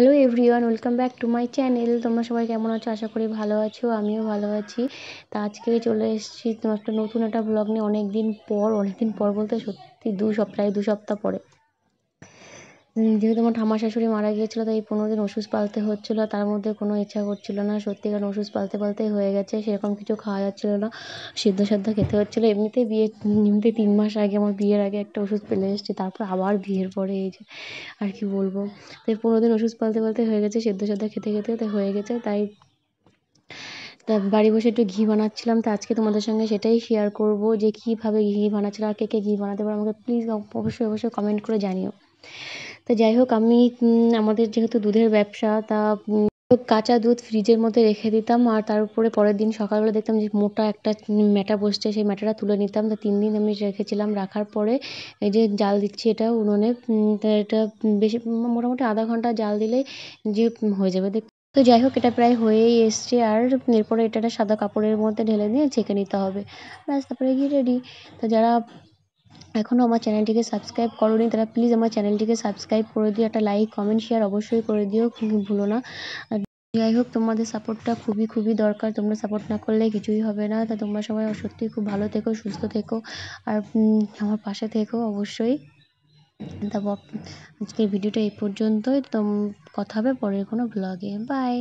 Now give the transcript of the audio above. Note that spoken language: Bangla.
Hello everyone, welcome back to my channel. তোমরা সবাই কেমন আছো? আশা করি ভালো আছো, আমিও ভালো আছি। তা আজকে চলে এসেছি তোমার একটা নতুন একটা ব্লগ নিয়ে। অনেকদিন পর বলতে সত্যি প্রায় 2 সপ্তাহ পরে। যেহেতু আমার ঠাম্মা শাশুড়ি মারা গিয়েছিলো, তাই 15 দিন ওষুধ পালতে হচ্ছিলো। তার মধ্যে কোনো ইচ্ছা করছিল না সত্যি, কারণ ওষুধ পালতেই হয়ে গেছে, সেরকম কিছু খাওয়া যাচ্ছিলো না, সিদ্ধ খেতে হচ্ছিলো। এমনিতে 3 মাস আগে, আমার বিয়ের আগে একটা ওষুধ পেলে এসেছি, তারপর আবার বিয়ের পরে এই যে আর কি বলবো। তাই 15 দিন ওষুধ পালতে হয়ে গেছে, সিদ্ধ খেতে হয়ে গেছে। তাই বাড়ি বসে একটু ঘি বানাচ্ছিলাম। তো আজকে তোমাদের সঙ্গে সেটাই শেয়ার করব যে কীভাবে ঘি বানাচ্ছিলাম। আর কে ঘি বানাতে পারো আমাকে প্লিজ অবশ্যই কমেন্ট করে জানিও। তো যাই হোক, আমি আমাদের যেহেতু দুধের ব্যবসা, তা কাঁচা দুধ ফ্রিজের মধ্যে রেখে দিতাম, আর তার উপরে পরের দিন সকালবেলা দেখতাম যে মোটা একটা ম্যাটা বসছে, সেই ম্যাটাটা তুলে নিতাম। তো 3 দিন আমি রেখেছিলাম। রাখার পরে এই যে জাল দিচ্ছি এটা উনুনে। তা এটা বেশি মোটামুটি আধা ঘন্টা জাল দিলেই যে হয়ে যাবে। তো যাই হোক, এটা প্রায় হয়েই এসছে। আর এরপরে এটা একটা সাদা কাপড়ের মধ্যে ঢেলে দিয়ে ছেঁকে নিতে হবে, ব্যাস, তারপরে ঘি রেডি। তো যারা এখনও আমার চ্যানেলটিকে সাবস্ক্রাইব করোনি তারা প্লিজ আমার চ্যানেলটিকে সাবস্ক্রাইব করে দিও, একটা লাইক কমেন্ট শেয়ার অবশ্যই করে দিও, ভুলো না। যাই হোক, তোমাদের সাপোর্টটা খুবই দরকার। তোমরা সাপোর্ট না করলে কিছুই হবে না। তা তোমরা সবাই সত্যিই খুব ভালো থেকো, সুস্থ থেকো, আর আমার পাশে থেকো অবশ্যই। তারপর আজকের ভিডিওটা এই পর্যন্তই। কথা হবে পরের কোনো ব্লগে। বাই।